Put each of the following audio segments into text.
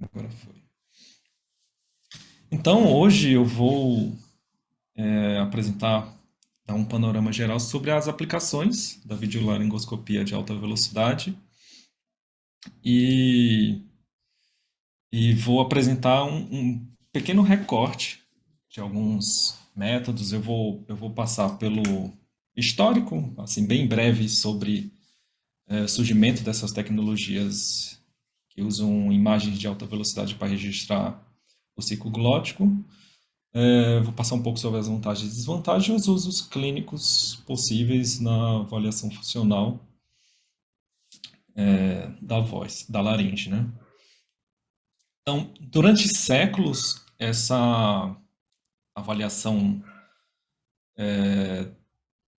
Agora foi. Então, hoje eu vou apresentar, dar um panorama geral sobre as aplicações da videolaringoscopia de alta velocidade e, e vou apresentar um pequeno recorte de alguns métodos. Eu vou passar pelo histórico, assim, bem breve, sobre o surgimento dessas tecnologias que usam imagens de alta velocidade para registrar o ciclo glótico. Vou passar um pouco sobre as vantagens e desvantagens e os usos clínicos possíveis na avaliação funcional da voz, da laringe, né? Então, durante séculos, essa avaliação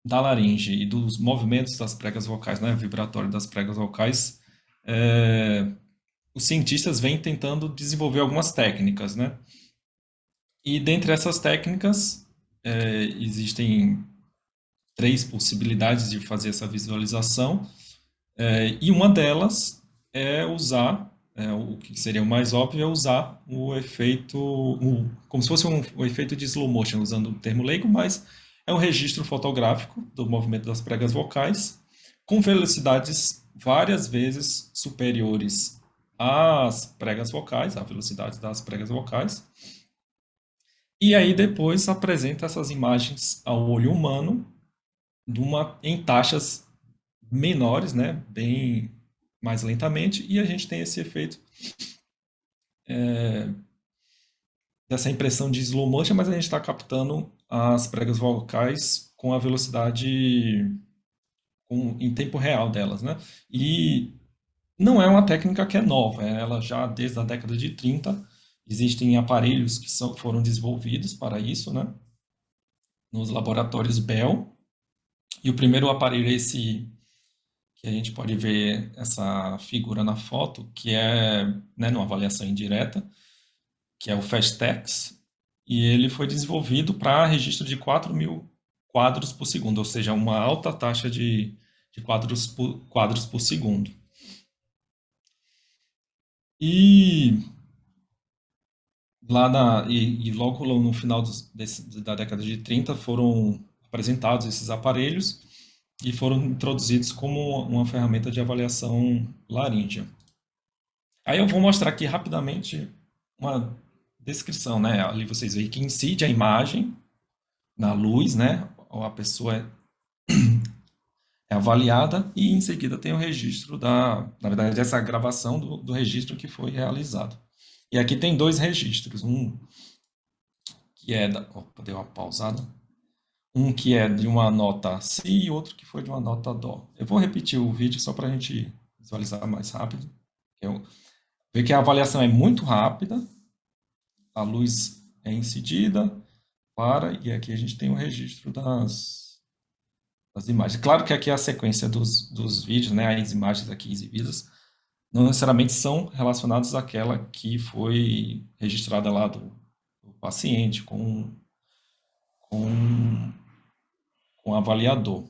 da laringe e dos movimentos das pregas vocais, né, vibratório das pregas vocais, os cientistas vêm tentando desenvolver algumas técnicas, né? E dentre essas técnicas, existem três possibilidades de fazer essa visualização, e uma delas é usar, o que seria o mais óbvio, é usar o efeito, como se fosse o efeito de slow motion, usando o termo leigo, mas é um registro fotográfico do movimento das pregas vocais, com velocidades várias vezes superiores às pregas vocais, à velocidade das pregas vocais, e aí depois apresenta essas imagens ao olho humano em taxas menores, né, bem mais lentamente, e a gente tem esse efeito dessa impressão de slow motion, mas a gente está captando as pregas vocais com a velocidade em tempo real delas, né? E não é uma técnica que é nova, ela já desde a década de 30 existem aparelhos que foram desenvolvidos para isso, né? Nos laboratórios Bell. E o primeiro aparelho é esse que a gente pode ver essa figura na foto, que é, né, numa avaliação indireta, que é o Fastex, e ele foi desenvolvido para registro de 4.000 quadros por segundo, ou seja, uma alta taxa de quadros por segundo. E logo no final da década de 30 foram apresentados esses aparelhos e foram introduzidos como uma ferramenta de avaliação laríngea. Aí eu vou mostrar aqui rapidamente uma descrição, né? Ali vocês veem que incide a imagem na luz, né? A pessoa é avaliada e em seguida tem o registro na verdade, essa gravação do registro que foi realizado. E aqui tem dois registros, um que é opa, deu uma pausada. Um que é de uma nota Si e outro que foi de uma nota Dó. Eu vou repetir o vídeo só para a gente visualizar mais rápido. Eu ver que a avaliação é muito rápida, a luz é incidida, e aqui a gente tem o registro das imagens. Claro que aqui a sequência dos vídeos, né, as imagens aqui exibidas, não necessariamente são relacionadas àquela que foi registrada lá do paciente com, com o avaliador.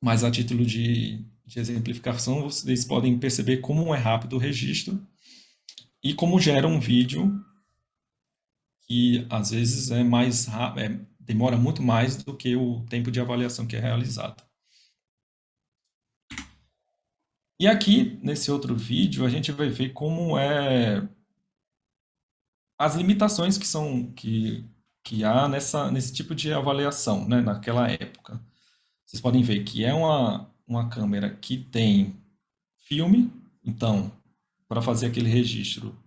Mas a título de exemplificação, vocês podem perceber como é rápido o registro e como gera um vídeo que às vezes é mais rápido, demora muito mais do que o tempo de avaliação que é realizado. E aqui, nesse outro vídeo, a gente vai ver como as limitações que há nesse tipo de avaliação, né, naquela época. Vocês podem ver que é uma câmera que tem filme, então, para fazer aquele registro,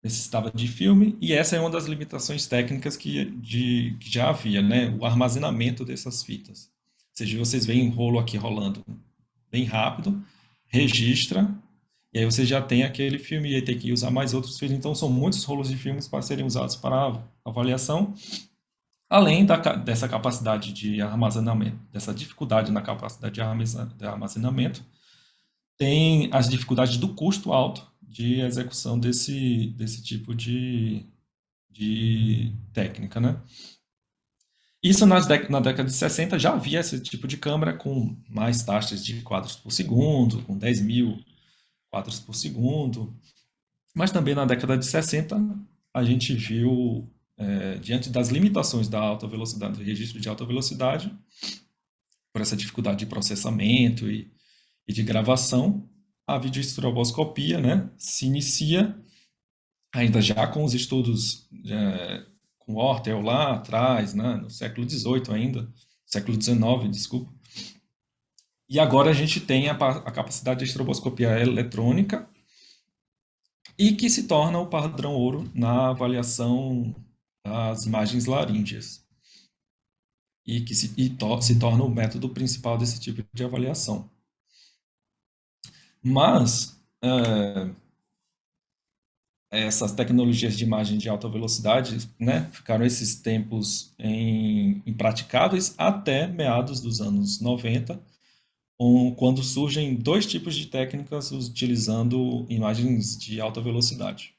necessitava de filme, e essa é uma das limitações técnicas que já havia, né, o armazenamento dessas fitas. Ou seja, vocês veem um rolo aqui rolando bem rápido, registra, e aí você já tem aquele filme e aí tem que usar mais outros filmes. Então, são muitos rolos de filmes para serem usados para avaliação, além dessa capacidade de armazenamento, dessa dificuldade na capacidade de armazenamento, tem as dificuldades do custo alto de execução desse tipo de técnica, né? Isso na década de 60 já havia esse tipo de câmera com mais taxas de quadros por segundo, com 10.000 quadros por segundo. Mas também na década de 60, a gente viu, diante das limitações da alta velocidade, do registro de alta velocidade, por essa dificuldade de processamento e de gravação, a videoestroboscopia, né, se inicia ainda já com os estudos com Ortel lá atrás, né, no século XVIII ainda, século XIX, desculpa. E agora a gente tem a capacidade de estroboscopia eletrônica e que se torna o padrão ouro na avaliação das imagens laríngeas e que se torna o método principal desse tipo de avaliação. Mas essas tecnologias de imagem de alta velocidade, né, ficaram esses tempos impraticáveis até meados dos anos 90, quando surgem dois tipos de técnicas utilizando imagens de alta velocidade.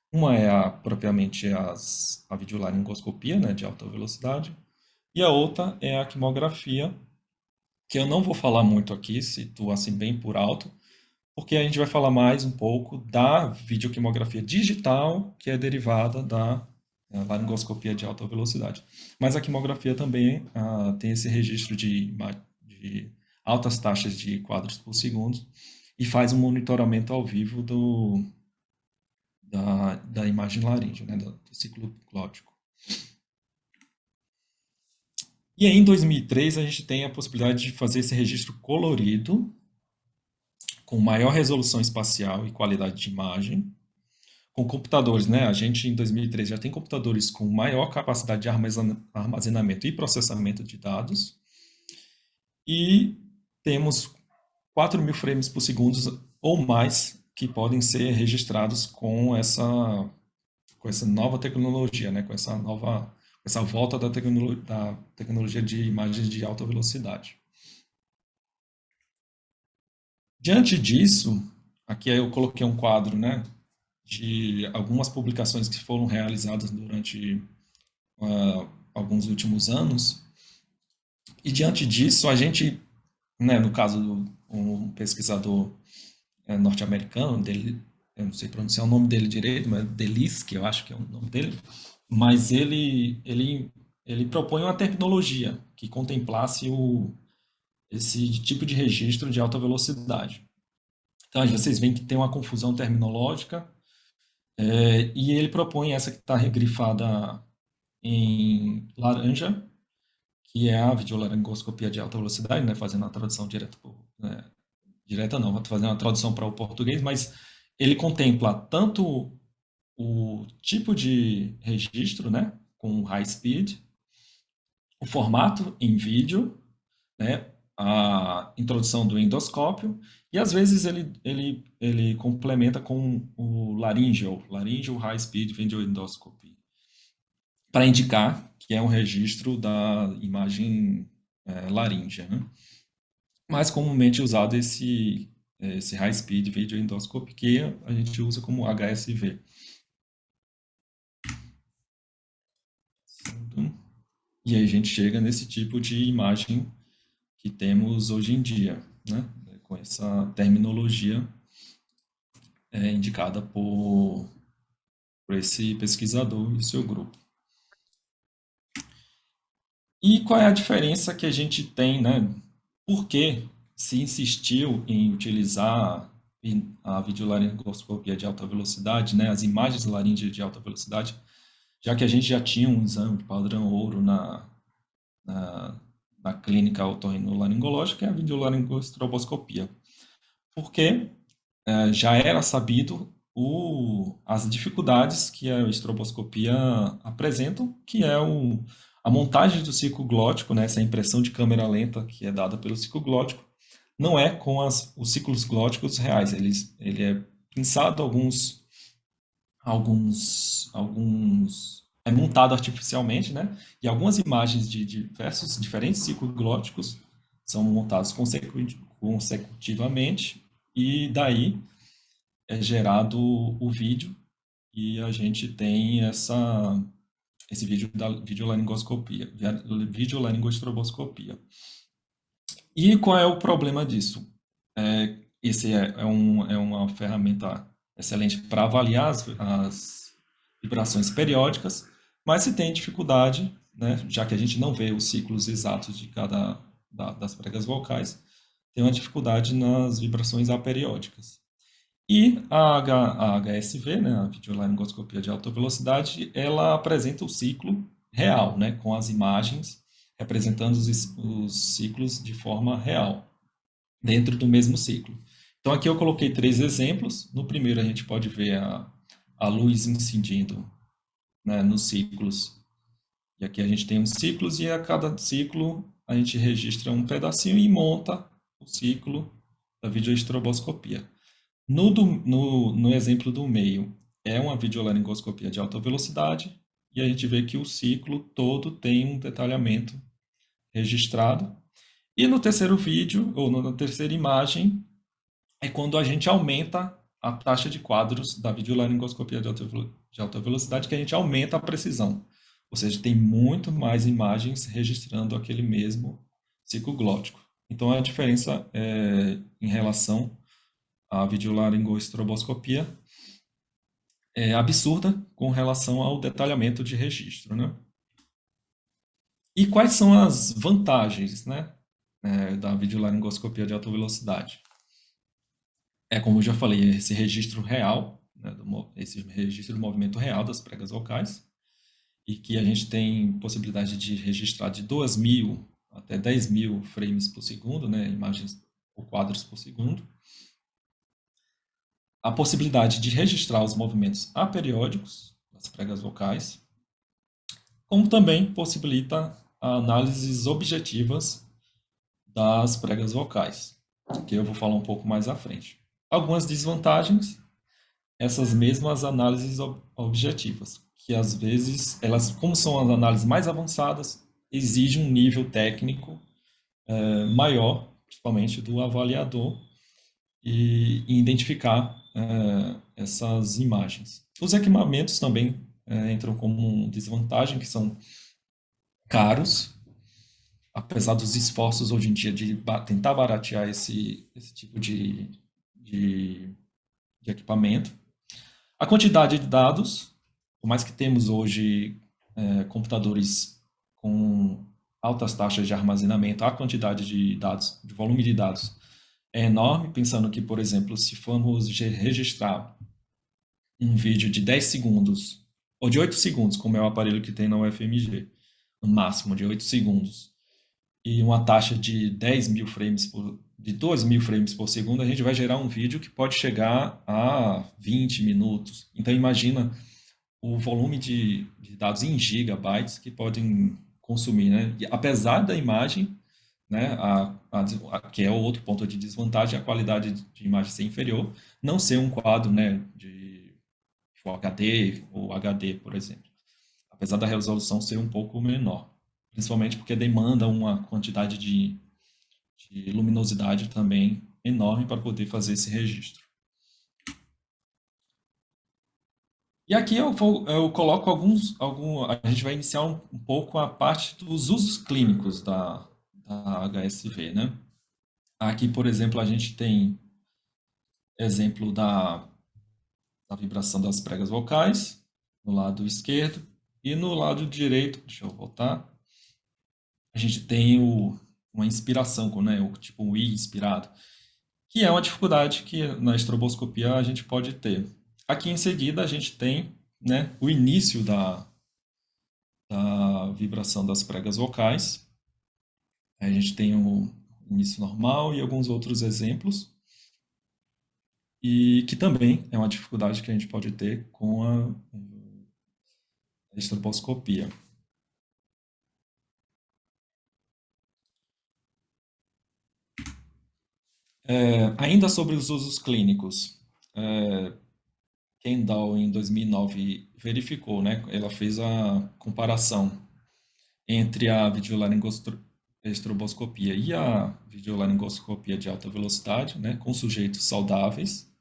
Uma é propriamente a videolaringoscopia, né, de alta velocidade, e a outra é a quimografia, que eu não vou falar muito aqui, cito assim bem por alto, porque a gente vai falar mais um pouco da videoquimografia digital, que é derivada da laringoscopia de alta velocidade. Mas a quimografia também tem esse registro de altas taxas de quadros por segundo e faz um monitoramento ao vivo da imagem laríngea, né, do ciclo glótico. E aí, em 2003, a gente tem a possibilidade de fazer esse registro colorido, com maior resolução espacial e qualidade de imagem, com computadores, né? A gente em 2003 já tem computadores com maior capacidade de armazenamento e processamento de dados, e temos 4.000 frames por segundo ou mais que podem ser registrados com essa nova tecnologia, né? Com essa volta da tecnologia de imagens de alta velocidade. Diante disso, aqui eu coloquei um quadro, né, de algumas publicações que foram realizadas durante alguns últimos anos. E diante disso, a gente, né, no caso do um pesquisador norte-americano, dele, eu não sei pronunciar o nome dele direito, mas Delitzsch, eu acho que é o nome dele, mas ele propõe uma tecnologia que contemplasse esse tipo de registro de alta velocidade. Então, aí vocês veem que tem uma confusão terminológica, e ele propõe essa que está regrifada em laranja, que é a videolaringoscopia de alta velocidade, né, fazendo a tradução direta, direta não, vou fazer uma tradução para o português, mas ele contempla tanto o tipo de registro, né, com high speed, o formato em vídeo, né, a introdução do endoscópio, e às vezes ele complementa com o laryngeal high speed video endoscopy, para indicar que é um registro da imagem laríngea, né? Mais comumente usado esse high speed video endoscopy, que a gente usa como HSV. E aí a gente chega nesse tipo de imagem que temos hoje em dia, né? Com essa terminologia indicada por esse pesquisador e seu grupo. E qual é a diferença que a gente tem, né? Por que se insistiu em utilizar a videolaringoscopia de alta velocidade, né? As imagens laríngeas de alta velocidade, já que a gente já tinha um exame de padrão ouro na clínica otorrinolaringológica, que é a videolaringoestroboscopia. Porque já era sabido as dificuldades que a estroboscopia apresentam, que é a montagem do ciclo glótico, né, essa impressão de câmera lenta que é dada pelo ciclo glótico, não é com os ciclos glóticos reais. Ele é pensado é montado artificialmente, né? E algumas imagens de diferentes ciclos glóticos são montados consecutivamente e daí é gerado o vídeo e a gente tem esse vídeo da videolaringoestroboscopia. E qual é o problema disso? Esse é uma ferramenta excelente para avaliar as vibrações periódicas, mas se tem dificuldade, né, já que a gente não vê os ciclos exatos de cada das pregas vocais, tem uma dificuldade nas vibrações aperiódicas. E a HSV, né, a videolaringoscopia de alta velocidade, ela apresenta o ciclo real, né, com as imagens representando os ciclos de forma real, dentro do mesmo ciclo. Então aqui eu coloquei 3 exemplos. No primeiro a gente pode ver a luz incidindo, né, nos ciclos. E aqui a gente tem uns ciclos e a cada ciclo a gente registra um pedacinho e monta o ciclo da videoestroboscopia. No exemplo do meio, é uma videolaringoscopia de alta velocidade e a gente vê que o ciclo todo tem um detalhamento registrado. E no terceiro vídeo, ou na terceira imagem, é quando a gente aumenta a taxa de quadros da videolaringoscopia de alta velocidade, que a gente aumenta a precisão. Ou seja, tem muito mais imagens registrando aquele mesmo ciclo glótico. Então, a diferença em relação à videolaringoestroboscopia é absurda com relação ao detalhamento de registro, né? E quais são as vantagens, né, da videolaringoscopia de alta velocidade? Como eu já falei, esse registro real, né, esse registro do movimento real das pregas vocais, e que a gente tem possibilidade de registrar de 2.000 até 10.000 frames por segundo, né, imagens ou quadros por segundo. A possibilidade de registrar os movimentos aperiódicos das pregas vocais, como também possibilita análises objetivas das pregas vocais, que eu vou falar um pouco mais à frente. Algumas desvantagens, essas mesmas análises objetivas, que às vezes, elas, como são as análises mais avançadas, exigem um nível técnico maior, principalmente do avaliador, e identificar essas imagens. Os equipamentos também entram como desvantagem, que são caros, apesar dos esforços hoje em dia de tentar baratear esse tipo de equipamento. A quantidade de dados, por mais que temos hoje computadores com altas taxas de armazenamento, a quantidade de dados, de volume de dados é enorme, pensando que, por exemplo, se formos registrar um vídeo de 10 segundos, ou de 8 segundos, como é o aparelho que tem na UFMG, no máximo de 8 segundos, e uma taxa de 10.000 frames de 2.000 frames por segundo, a gente vai gerar um vídeo que pode chegar a 20 minutos. Então, imagina o volume de dados em gigabytes que podem consumir, né? E, apesar da imagem, né, que é o outro ponto de desvantagem, a qualidade de imagem ser inferior, não ser um quadro, né, de Full HD ou HD, por exemplo. Apesar da resolução ser um pouco menor, principalmente porque demanda uma quantidade de luminosidade também enorme para poder fazer esse registro. E aqui eu coloco a gente vai iniciar um pouco a parte dos usos clínicos da HSV, né? Aqui, por exemplo, a gente tem exemplo da vibração das pregas vocais no lado esquerdo e no lado direito, deixa eu voltar, a gente tem uma inspiração, né, o tipo um I inspirado, que é uma dificuldade que na estroboscopia a gente pode ter. Aqui em seguida a gente tem, né, o início da vibração das pregas vocais. A gente tem o início normal e alguns outros exemplos, e que também é uma dificuldade que a gente pode ter com a estroboscopia. Ainda sobre os usos clínicos, Kendall, em 2009, verificou, né? Ela fez a comparação entre a videolaringoestroboscopia e a videolaringoscopia de alta velocidade, né? Com sujeitos saudáveis,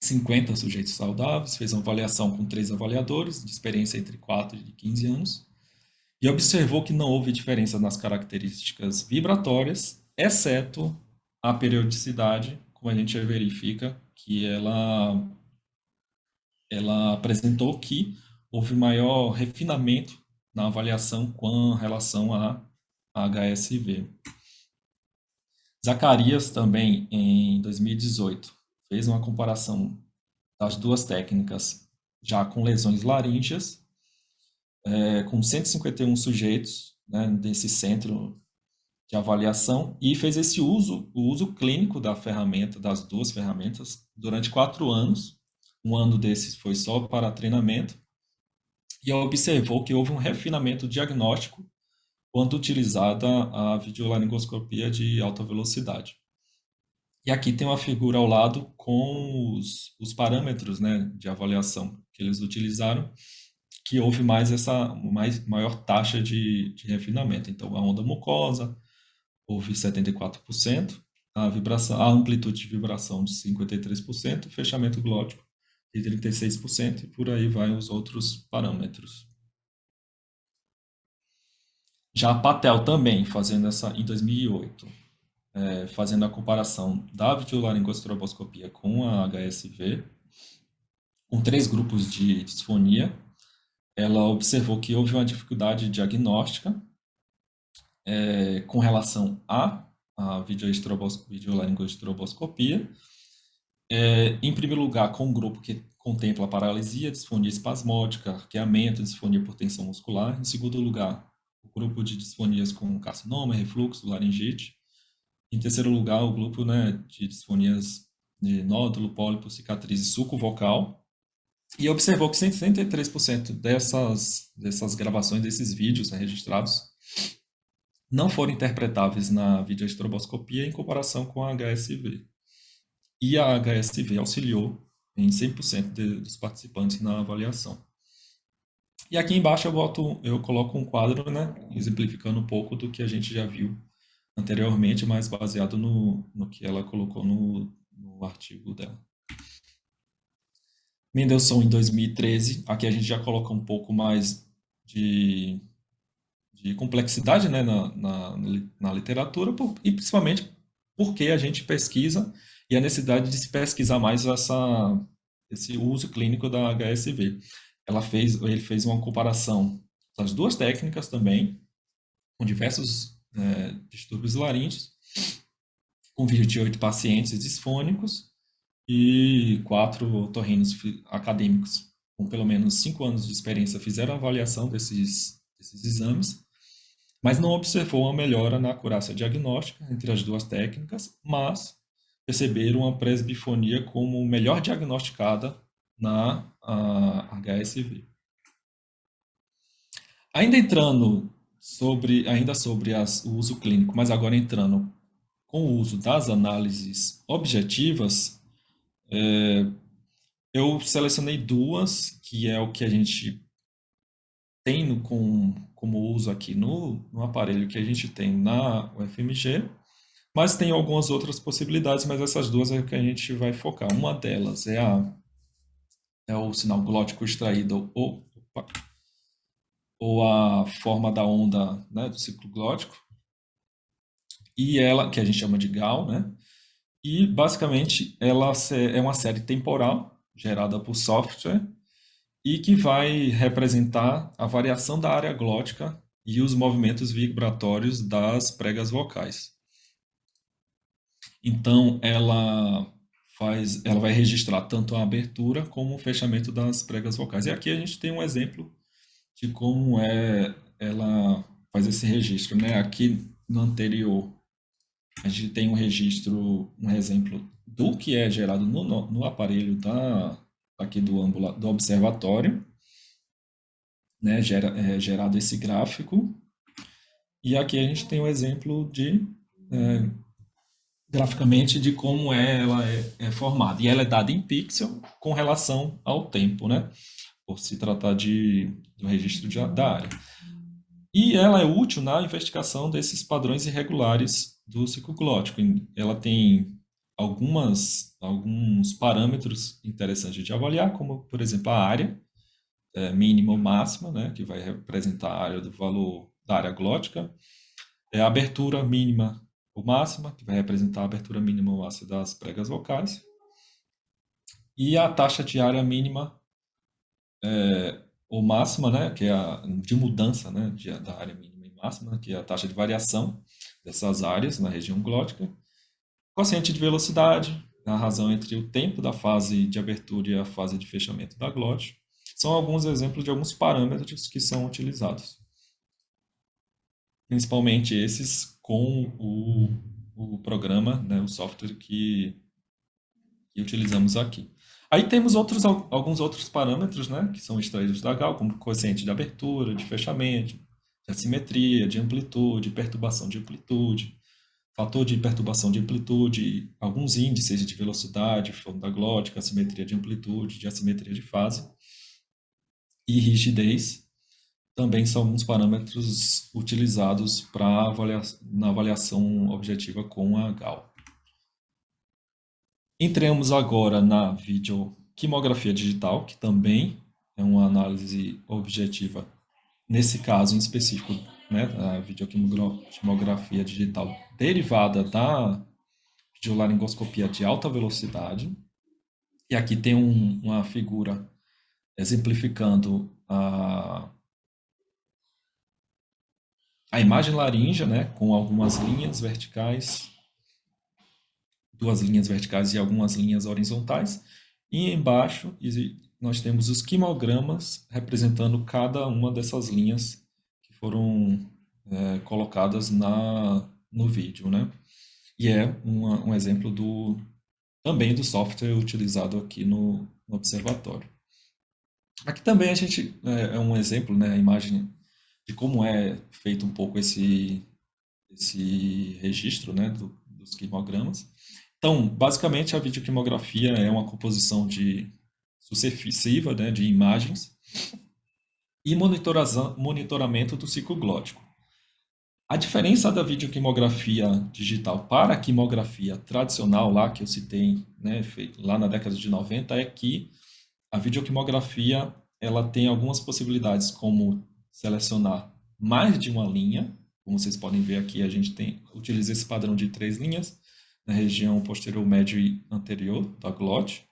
50 sujeitos saudáveis, fez uma avaliação com 3 avaliadores, de experiência entre 4 e 15 anos, e observou que não houve diferença nas características vibratórias, exceto a periodicidade, como a gente verifica que ela ela apresentou que houve maior refinamento na avaliação com relação a HSV. Zacarias também, em 2018, fez uma comparação das duas técnicas já com lesões laríngeas, com 151 sujeitos, né, desse centro de avaliação, e fez o uso clínico da ferramenta, das duas ferramentas, durante 4 anos. Um ano desses foi só para treinamento, e observou que houve um refinamento diagnóstico quando utilizada a videolaringoscopia de alta velocidade. E aqui tem uma figura ao lado com os parâmetros, né, de avaliação que eles utilizaram, que houve maior taxa de refinamento. Então, a onda mucosa houve 74%, a amplitude de vibração de 53%, o fechamento glótico de 36%, e por aí vai os outros parâmetros. Já a Patel também, fazendo essa em 2008, fazendo a comparação da videolaringoestroboscopia com a HSV, com 3 grupos de disfonia, ela observou que houve uma dificuldade diagnóstica com relação à videolaringoestroboscopia. Em primeiro lugar, com um grupo que contempla paralisia, disfonia espasmódica, arqueamento, disfonia por tensão muscular. Em segundo lugar, o grupo de disfonias com carcinoma, refluxo, laringite. Em terceiro lugar, o grupo, né, de disfonias de nódulo, pólipo, cicatriz e sulco vocal. E observou que 63% dessas gravações, desses vídeos, né, registrados, não foram interpretáveis na videoestroboscopia em comparação com a HSV. E a HSV auxiliou em 100% dos participantes na avaliação. E aqui embaixo eu coloco um quadro, né, exemplificando um pouco do que a gente já viu anteriormente, mas baseado no que ela colocou no artigo dela. Mendelssohn em 2013, aqui a gente já coloca um pouco mais de complexidade, né, na literatura, e principalmente porque a gente pesquisa e a necessidade de se pesquisar mais esse uso clínico da HSV. Ele fez uma comparação das duas técnicas também, com diversos distúrbios laríngeos, com 28 pacientes disfônicos e 4 otorrinos acadêmicos com pelo menos 5 anos de experiência fizeram a avaliação desses exames, mas não observou uma melhora na acurácia diagnóstica entre as duas técnicas, mas perceberam a presbifonia como melhor diagnosticada na HSV. Ainda entrando ainda sobre o uso clínico, mas agora entrando com o uso das análises objetivas, eu selecionei duas, que é o que a gente tem como uso aqui no aparelho que a gente tem na UFMG, mas tem algumas outras possibilidades, mas essas duas é que a gente vai focar. Uma delas é o sinal glótico extraído ou a forma da onda, né, do ciclo glótico, e ela, que a gente chama de GAU, né? E basicamente ela é uma série temporal gerada por software e que vai representar a variação da área glótica e os movimentos vibratórios das pregas vocais. Então ela vai registrar tanto a abertura como o fechamento das pregas vocais. E aqui a gente tem um exemplo de como ela faz esse registro, né? Aqui no anterior a gente tem um exemplo do que é gerado no aparelho aqui do observatório, né? Gerado esse gráfico. E aqui a gente tem um exemplo graficamente de como ela é formada. E ela é dada em pixel com relação ao tempo, né? Por se tratar do registro da área. E ela é útil na investigação desses padrões irregulares do ciclo glótico. Ela tem alguns parâmetros interessantes de avaliar, como, por exemplo, a área mínima ou máxima, né, que vai representar a área do valor da área glótica, a abertura mínima ou máxima, que vai representar a abertura mínima ou máxima das pregas vocais, e a taxa de área mínima ou máxima, né, que é a de mudança, né, da área mínima e máxima, que é a taxa de variação dessas áreas na região glótica. Quociente de velocidade, a razão entre o tempo da fase de abertura e a fase de fechamento da glote. São alguns exemplos de alguns parâmetros que são utilizados. Principalmente esses com o programa, né, o software que utilizamos aqui. Aí temos alguns outros parâmetros, né, que são extraídos da GAL, como coeficiente de abertura, de fechamento, de assimetria, de amplitude, perturbação de amplitude, fator de perturbação de amplitude, alguns índices de velocidade, fundo da glótica, assimetria de amplitude, de assimetria de fase e rigidez. Também são alguns parâmetros utilizados na avaliação objetiva com a GAL. Entremos agora na videoquimografia digital, que também é uma análise objetiva, nesse caso em específico, né, a videoquimografia digital derivada da videolaringoscopia de alta velocidade. E aqui tem uma figura exemplificando a imagem laríngea, né, com algumas linhas verticais, duas linhas verticais e algumas linhas horizontais. E embaixo nós temos os quimogramas representando cada uma dessas linhas que foram colocadas no vídeo, né? E é um exemplo também do software utilizado aqui no observatório. Aqui também a gente é um exemplo, né, a imagem de como é feito um pouco esse registro, né, dos quimogramas. Então, basicamente, a videoquimografia é uma composição sucessiva, né, de imagens e monitoramento do ciclo glótico. A diferença da videoquimografia digital para a quimografia tradicional, lá que eu citei, né, lá na década de 90, é que a videoquimografia ela tem algumas possibilidades, como selecionar mais de uma linha. Como vocês podem ver aqui, a gente utiliza esse padrão de 3 linhas na região posterior, médio e anterior da glote,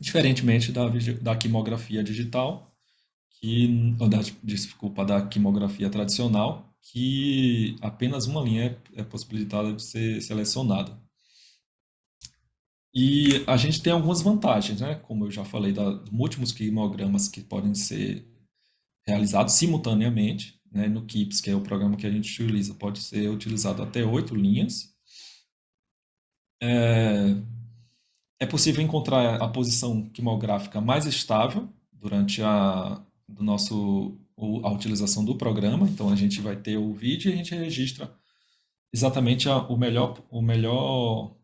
diferentemente da quimografia digital, desculpa, da quimografia tradicional, que apenas uma linha é possibilitada de ser selecionada. E a gente tem algumas vantagens, né? Como eu já falei, dos múltiplos quimogramas que podem ser realizados simultaneamente, né? No KIPS, que é o programa que a gente utiliza, pode ser utilizado até 8 linhas. É possível encontrar a posição quimográfica mais estável durante a utilização do programa. Então, a gente vai ter o vídeo e a gente registra exatamente o melhor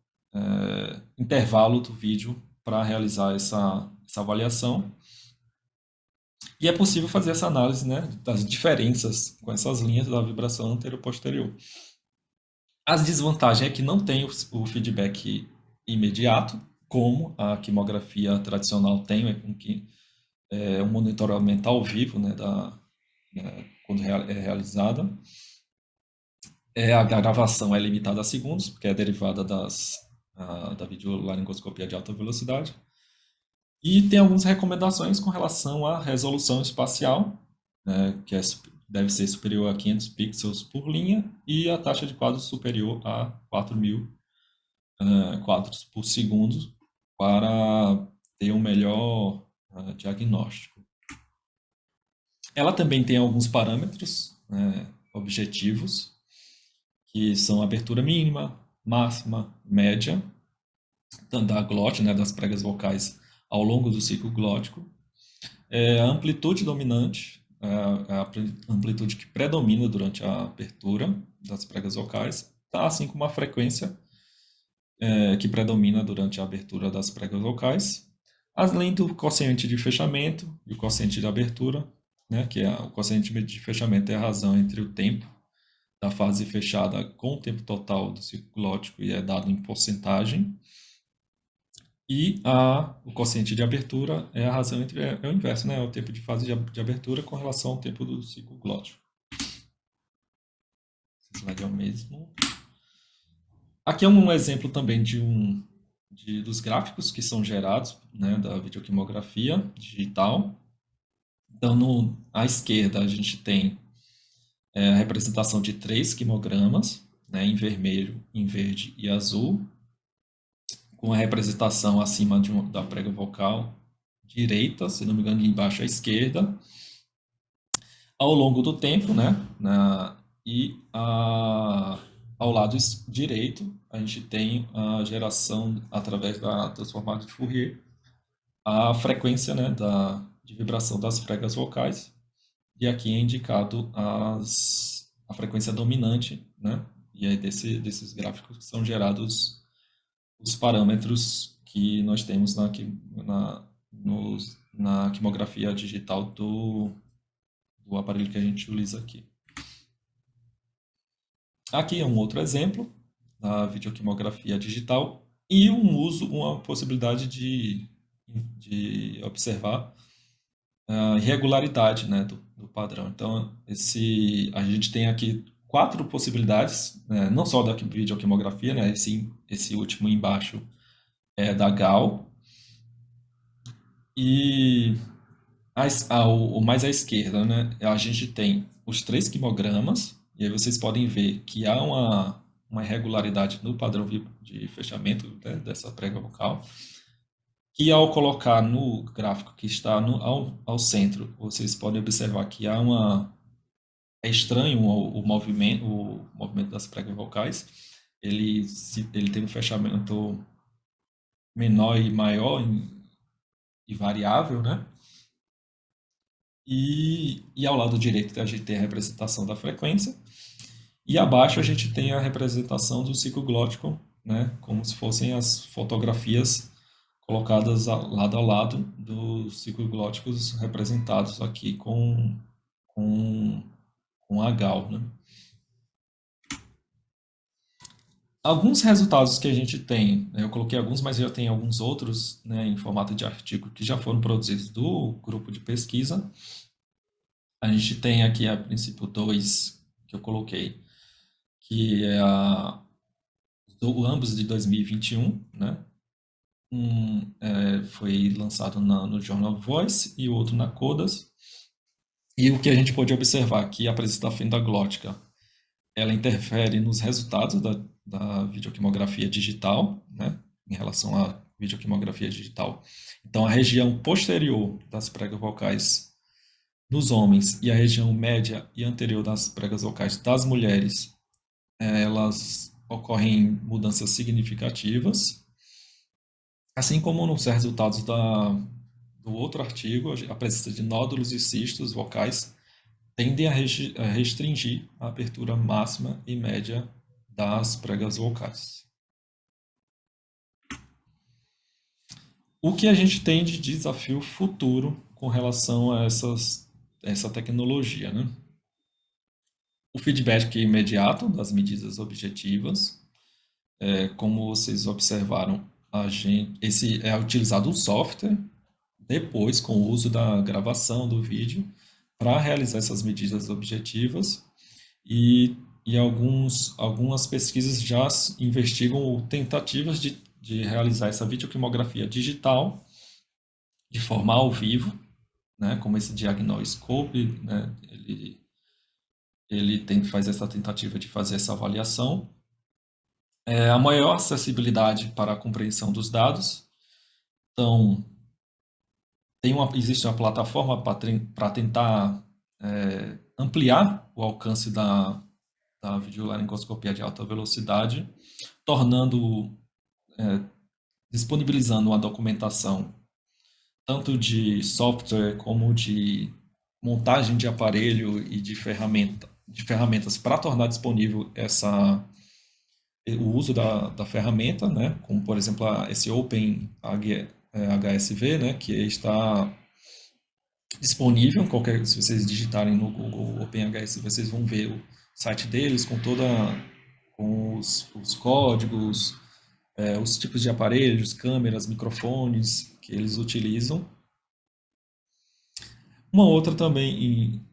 intervalo do vídeo para realizar essa avaliação. E é possível fazer essa análise, né, das diferenças com essas linhas da vibração anterior-posterior. As desvantagens é que não tem o feedback imediato, como a quimografia tradicional tem, um monitoramento ao vivo, né, quando é realizada. A gravação é limitada a segundos, porque é derivada da videolaringoscopia de alta velocidade. E tem algumas recomendações com relação à resolução espacial, né, que deve ser superior a 500 pixels por linha, e a taxa de quadros superior a 4.000 quadros por segundo, para ter um melhor diagnóstico. Ela também tem alguns parâmetros objetivos, que são abertura mínima, máxima, média, da glote, né, das pregas vocais ao longo do ciclo glótico. A amplitude dominante, a amplitude que predomina durante a abertura das pregas vocais, assim como a frequência que predomina durante a abertura das pregas vocais, além do quociente de fechamento e o quociente de abertura, né, que o quociente de fechamento é a razão entre o tempo da fase fechada com o tempo total do ciclo glótico e é dado em porcentagem. E o quociente de abertura é a razão entre o inverso, né, o tempo de fase de abertura com relação ao tempo do ciclo glótico. Esse slide é o mesmo. Aqui é um exemplo também dos gráficos que são gerados, né, da videoquimografia digital. Então, à esquerda, a gente tem a representação de 3 quimogramas, né, em vermelho, em verde e azul, com a representação acima da prega vocal direita, se não me engano, embaixo à esquerda, ao longo do tempo, né, ao lado direito, a gente tem a geração através da transformada de Fourier, a frequência, né, de vibração das pregas vocais, e aqui é indicado a frequência dominante, né, e aí desses gráficos são gerados os parâmetros que nós temos na quimografia digital do aparelho que a gente utiliza aqui. Aqui é um outro exemplo da videoquimografia digital e uma possibilidade de observar a irregularidade, né, do padrão. Então, a gente tem aqui 4 possibilidades, né, não só da videoquimografia, né, esse último embaixo é da GAL, e o mais à esquerda, né, a gente tem os 3 quimogramas, e aí vocês podem ver que há uma irregularidade no padrão de fechamento, né, dessa prega vocal, que ao colocar no gráfico que está ao centro, vocês podem observar que é estranho o movimento das pregas vocais, ele tem um fechamento menor e maior e variável, né? E ao lado direito a gente tem a representação da frequência, e abaixo a gente tem a representação do ciclo glótico, né? Como se fossem as fotografias colocadas lado a lado dos ciclos glóticos representados aqui com, com a GAL, né? Alguns resultados que a gente tem, né, eu coloquei alguns, mas já tem alguns outros, né, em formato de artigo que já foram produzidos do grupo de pesquisa. A gente tem aqui, a princípio, 2 que eu coloquei, que é ambos de 2021, né? Foi lançado no Journal Voice e o outro na Codas. E o que a gente pode observar que a presença da fenda glótica, ela interfere nos resultados da videoquimografia digital, né? Em relação à videoquimografia digital. Então, a região posterior das pregas vocais nos homens e a região média e anterior das pregas vocais das mulheres, elas ocorrem mudanças significativas, assim como nos resultados do outro artigo, a presença de nódulos e cistos vocais tendem a restringir a abertura máxima e média das pregas vocais. O que a gente tem de desafio futuro com relação a essa tecnologia, né? O feedback imediato das medidas objetivas, como vocês observaram, é utilizado um software depois com o uso da gravação do vídeo para realizar essas medidas objetivas e algumas pesquisas já investigam tentativas de realizar essa videoquimografia digital de forma ao vivo, né, como esse Diagnoscope, né, ele faz essa tentativa de fazer essa avaliação. A maior acessibilidade para a compreensão dos dados. Então, existe uma plataforma para tentar ampliar o alcance da videolaringoscopia de alta velocidade, disponibilizando uma documentação tanto de software como de montagem de aparelho e de ferramentas para tornar disponível o uso da ferramenta, né? Como, por exemplo, esse Open HSV, né? Que está disponível, se vocês digitarem no Google OpenHSV, vocês vão ver o site deles com os códigos, os tipos de aparelhos, câmeras, microfones que eles utilizam. Uma outra também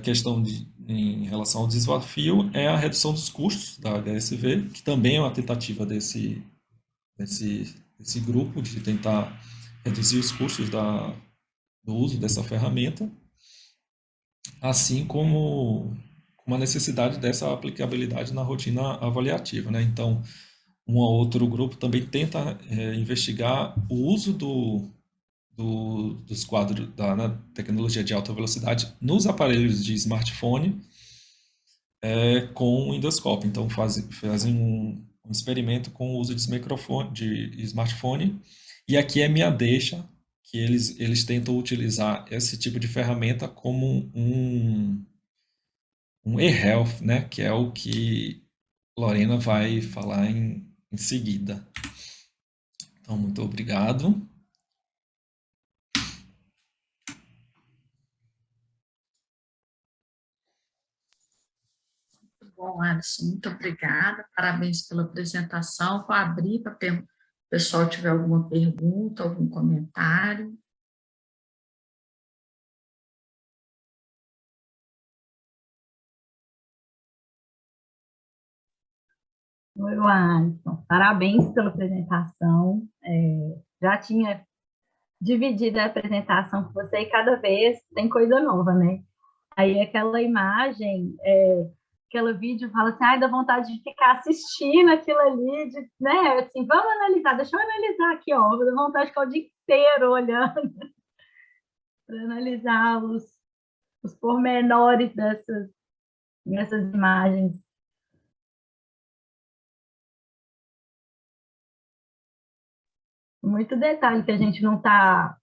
questão em relação ao desafio é a redução dos custos da HSV, que também é uma tentativa desse grupo de tentar reduzir os custos do uso dessa ferramenta. assim como a necessidade dessa aplicabilidade na rotina avaliativa, né? Então, um ou outro grupo também tenta investigar o uso dos quadros da tecnologia de alta velocidade nos aparelhos de smartphone com o endoscópio. Então, fazem um experimento com o uso de smartphone. E aqui é minha deixa, que eles tentam utilizar esse tipo de ferramenta como um e-health, né? Que é o que Lorena vai falar em seguida. Então, muito obrigado. Bom, Alisson, muito obrigada. Parabéns pela apresentação. Vou abrir para o pessoal tiver alguma pergunta, algum comentário. Oi, Alisson. Parabéns pela apresentação. Já tinha dividido a apresentação com você e cada vez tem coisa nova, né? Aí aquela imagem, aquele vídeo fala assim, ai, dá vontade de ficar assistindo aquilo ali, né? Assim, vamos analisar, deixa eu analisar aqui, ó. Dá vontade de ficar o dia inteiro olhando para analisar os pormenores dessas imagens. Muito detalhe que a gente não está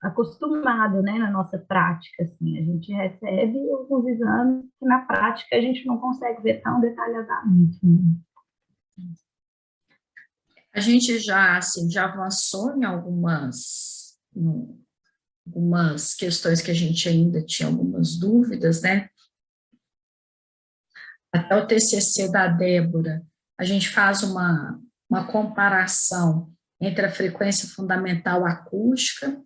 acostumado, né, na nossa prática, assim, a gente recebe alguns exames que na prática a gente não consegue ver tão detalhadamente, né? A gente já, assim, já avançou em algumas questões que a gente ainda tinha algumas dúvidas, né? Até o TCC da Débora, a gente faz uma comparação entre a frequência fundamental acústica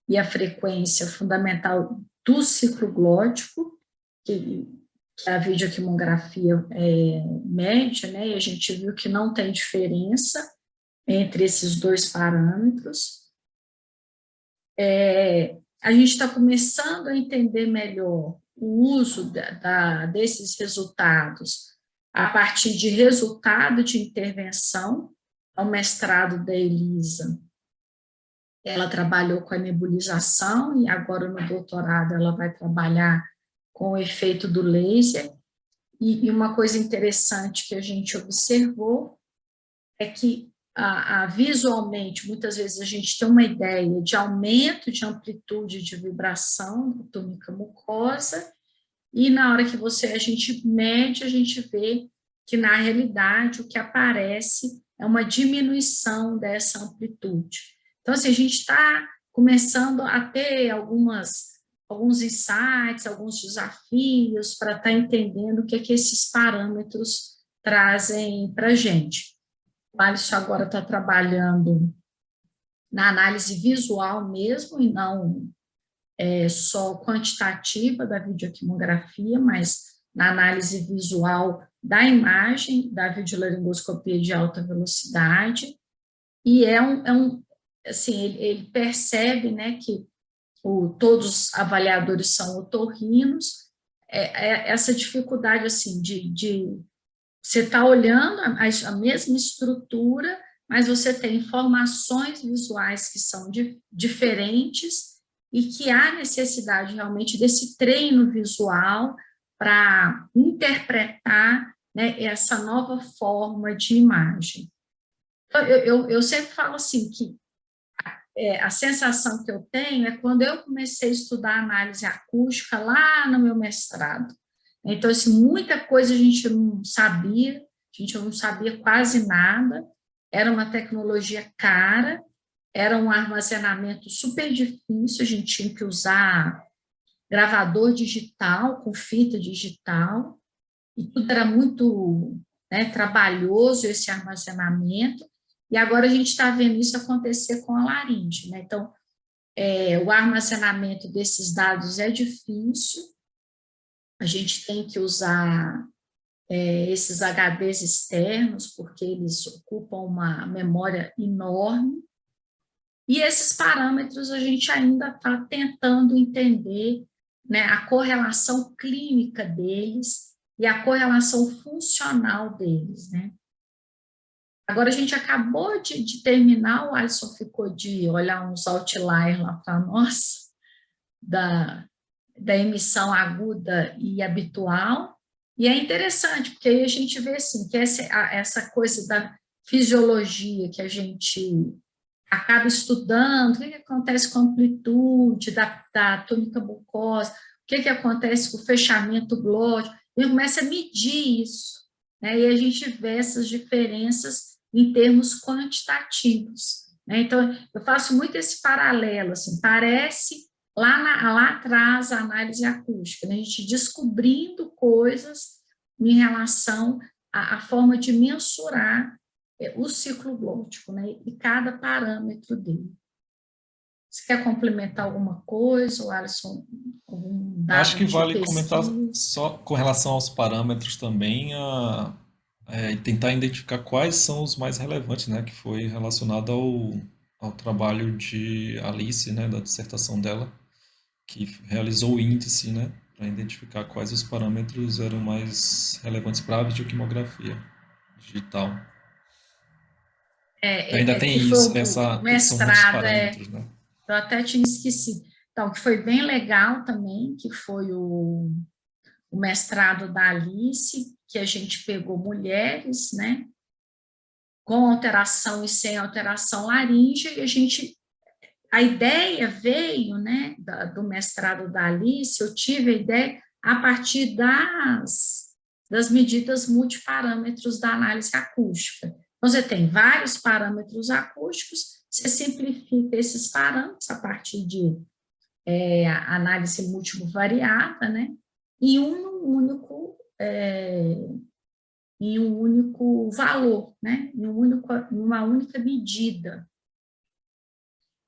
e a frequência fundamental do ciclo glótico, que a videoquimografia mede, né, e a gente viu que não tem diferença entre esses dois parâmetros. A gente está começando a entender melhor o uso desses resultados a partir de resultado de intervenção. O mestrado da Elisa, ela trabalhou com a nebulização e agora no doutorado ela vai trabalhar com o efeito do laser. E uma coisa interessante que a gente observou é que visualmente, muitas vezes a gente tem uma ideia de aumento de amplitude de vibração da túnica mucosa, e na hora que a gente mede, a gente vê que na realidade o que aparece é uma diminuição dessa amplitude. Então, assim, a gente está começando a ter alguns insights, alguns desafios para estar entendendo o que esses parâmetros trazem para a gente. O Alisson agora está trabalhando na análise visual mesmo, e não só quantitativa da videoquimografia, mas na análise visual da imagem da videolaringoscopia de alta velocidade, e assim, ele percebe, né, que todos os avaliadores são otorrinos, essa dificuldade, assim, de você está olhando a mesma estrutura, mas você tem informações visuais que são diferentes e que há necessidade realmente desse treino visual para interpretar, né, essa nova forma de imagem. Então, eu sempre falo assim que a sensação que eu tenho é quando eu comecei a estudar análise acústica lá no meu mestrado. Então, assim, muita coisa a gente não sabia, a gente não sabia quase nada, era uma tecnologia cara, era um armazenamento super difícil, a gente tinha que usar gravador digital, com fita digital, e tudo era muito, né, trabalhoso esse armazenamento, e agora a gente está vendo isso acontecer com a laringe, né? Então, o armazenamento desses dados é difícil, a gente tem que usar esses HDs externos, porque eles ocupam uma memória enorme, e esses parâmetros a gente ainda está tentando entender né, a correlação clínica deles e a correlação funcional deles, né? Agora, a gente acabou de terminar, o Alisson ficou de olhar uns outliers lá para nós, da emissão aguda e habitual, e é interessante, porque aí a gente vê assim, que essa coisa da fisiologia que a gente acaba estudando, o que acontece com a amplitude da túnica mucosa, o que acontece com o fechamento glótico, e começa a medir isso, né? E a gente vê essas diferenças em termos quantitativos, né? Então, eu faço muito esse paralelo, assim, parece lá atrás a análise acústica, né? A gente descobrindo coisas em relação à forma de mensurar o ciclo glótico, né? E cada parâmetro dele. Você quer complementar alguma coisa, ou Alisson, algum Acho dado que de vale comentar pesquisa? só com relação aos parâmetros também, e tentar identificar quais são os mais relevantes, né, que foi relacionado ao trabalho de Alice, né, da dissertação dela, que realizou o índice, né, para identificar quais os parâmetros eram mais relevantes para a videoquimografia digital. Ainda tem Que foi isso, o são muitos mestrado, parâmetros, né? eu até tinha esquecido. Então, que foi bem legal também, que foi o mestrado da Alice, que a gente pegou mulheres, né, com alteração e sem alteração laríngea, e a ideia veio, né, do mestrado da Alice, eu tive a ideia a partir das medidas multiparâmetros da análise acústica. Então, você tem vários parâmetros acústicos, você simplifica esses parâmetros a partir de análise multivariada, né, em em um único valor, né, em uma única medida.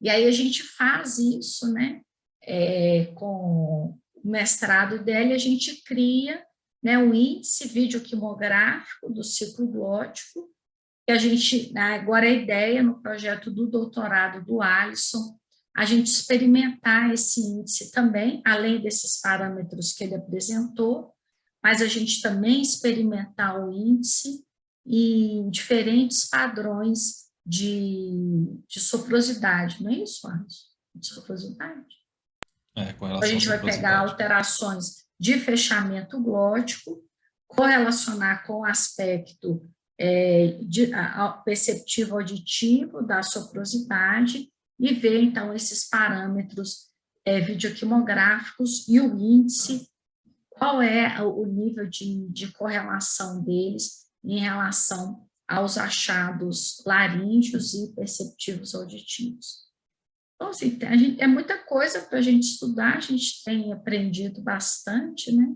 E aí a gente faz isso, né, com o mestrado dela, a gente cria, né, o índice videoquimográfico do ciclo glótico, que a gente, agora a ideia no projeto do doutorado do Alisson, a gente experimentar esse índice também, além desses parâmetros que ele apresentou, mas a gente também experimentar o índice em diferentes padrões de soprosidade, não é isso, Alisson? De soprosidade. Com A relação à gente vai pegar soprosidade. alterações de fechamento glótico, correlacionar com o aspecto perceptivo auditivo da soprosidade e ver, então, esses parâmetros videoquimográficos e o índice, qual é o nível de correlação deles em relação aos achados laríngeos e perceptivos auditivos. Então, assim, é muita coisa para a gente estudar, a gente tem aprendido bastante, né?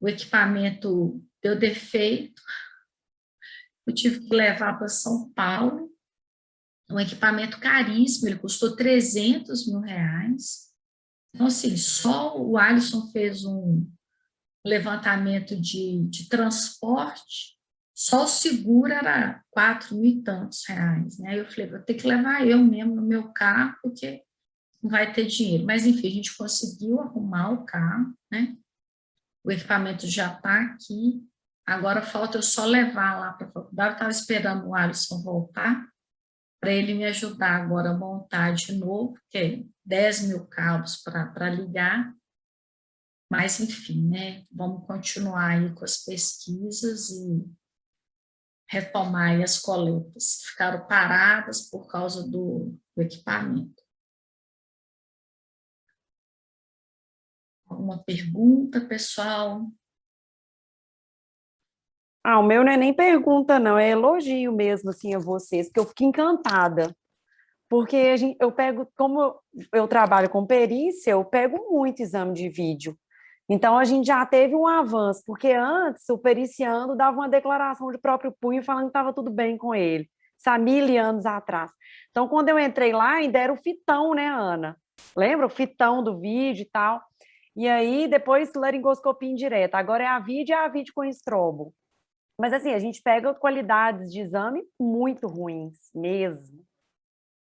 O equipamento deu defeito, eu tive que levar para São Paulo, um equipamento caríssimo, ele custou R$ 300.000. Então, assim, só o Alisson fez um levantamento de transporte, só o seguro era 4 mil e tantos reais, né? Aí eu falei, vou ter que levar eu mesmo no meu carro, porque não vai ter dinheiro. Mas, enfim, a gente conseguiu arrumar o carro, né? O equipamento já está aqui, agora falta eu só levar lá para a faculdade. Eu estava esperando o Alisson voltar, para ele me ajudar agora a montar de novo, porque é 10 mil cabos para ligar. Mas, enfim, né, vamos continuar aí com as pesquisas e retomar aí as coletas que ficaram paradas por causa do equipamento. Alguma pergunta, pessoal? O meu não é nem pergunta, não, é elogio mesmo, assim, a vocês, que eu fico encantada, porque eu pego, como eu trabalho com perícia, eu pego muito exame de vídeo, então a gente já teve um avanço, porque antes o periciando dava uma declaração de próprio punho falando que estava tudo bem com ele, isso há 1000 anos atrás. Então, quando eu entrei lá, ainda era o fitão, né, Ana? Lembra? O fitão do vídeo e tal. E aí, depois, laringoscopia indireta. Agora é a vídeo com estrobo. Mas, assim, a gente pega qualidades de exame muito ruins, mesmo.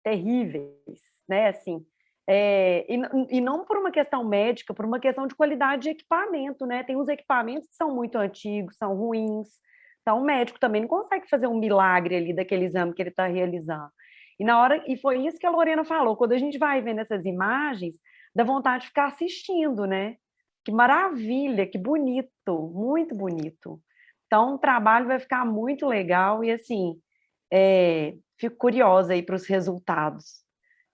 Terríveis, né? Assim, E não por uma questão médica, por uma questão de qualidade de equipamento, né? Tem uns equipamentos que são muito antigos, são ruins. Então, o médico também não consegue fazer um milagre ali daquele exame que ele está realizando. E foi isso que a Lorena falou, quando a gente vai vendo essas imagens, dá vontade de ficar assistindo, né? Que maravilha, que bonito, muito bonito. Então, o trabalho vai ficar muito legal e, assim, fico curiosa aí para os resultados.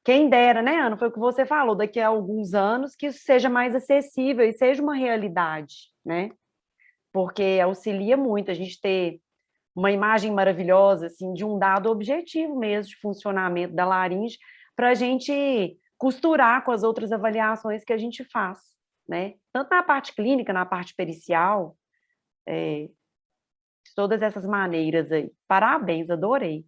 Quem dera, né, Ana? Foi o que você falou, daqui a alguns anos que isso seja mais acessível e seja uma realidade, né? Porque auxilia muito a gente ter uma imagem maravilhosa, assim, de um dado objetivo mesmo de funcionamento da laringe, para a gente costurar com as outras avaliações que a gente faz, né? Tanto na parte clínica, na parte pericial, de todas essas maneiras aí. Parabéns, adorei.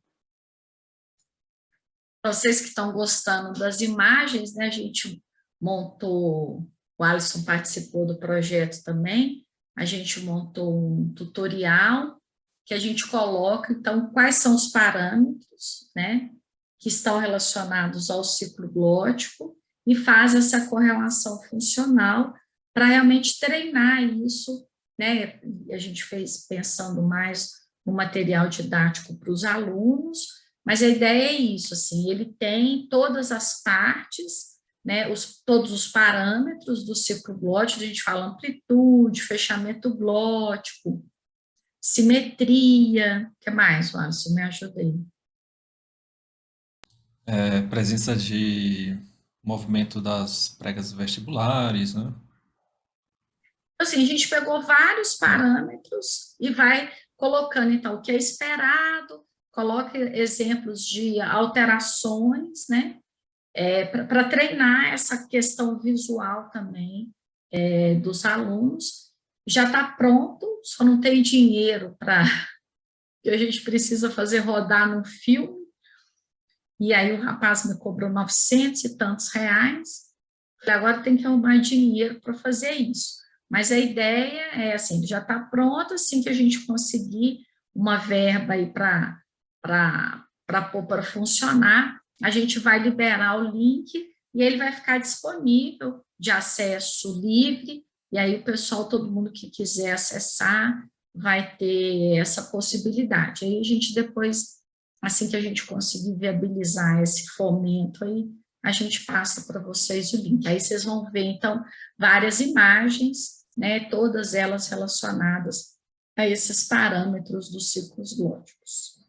Vocês que estão gostando das imagens, né? A gente montou, o Alisson participou do projeto também, a gente montou um tutorial que a gente coloca, então, quais são os parâmetros, né, que estão relacionados ao ciclo glótico e faz essa correlação funcional para realmente treinar isso, né? A gente fez pensando mais no material didático para os alunos, mas a ideia é isso, assim, ele tem todas as partes, né, todos os parâmetros do ciclo glótico, a gente fala amplitude, fechamento glótico, simetria, o que mais, Alisson? Me ajuda aí. Presença de movimento das pregas vestibulares, né? Assim, a gente pegou vários parâmetros e vai colocando, então, o que é esperado, coloca exemplos de alterações, né, para treinar essa questão visual também dos alunos. Já está pronto, só não tem dinheiro para que a gente precisa fazer rodar no filme, e aí o rapaz me cobrou 900 e tantos reais, falei, agora tem que arrumar dinheiro para fazer isso. Mas a ideia é assim, já está pronto, assim que a gente conseguir uma verba aí para pôr para funcionar, a gente vai liberar o link e ele vai ficar disponível de acesso livre, e aí o pessoal, todo mundo que quiser acessar, vai ter essa possibilidade. Aí a gente depois, assim que a gente conseguir viabilizar esse fomento aí, a gente passa para vocês o link. Aí vocês vão ver, então, várias imagens, né, todas elas relacionadas a esses parâmetros dos ciclos glóticos.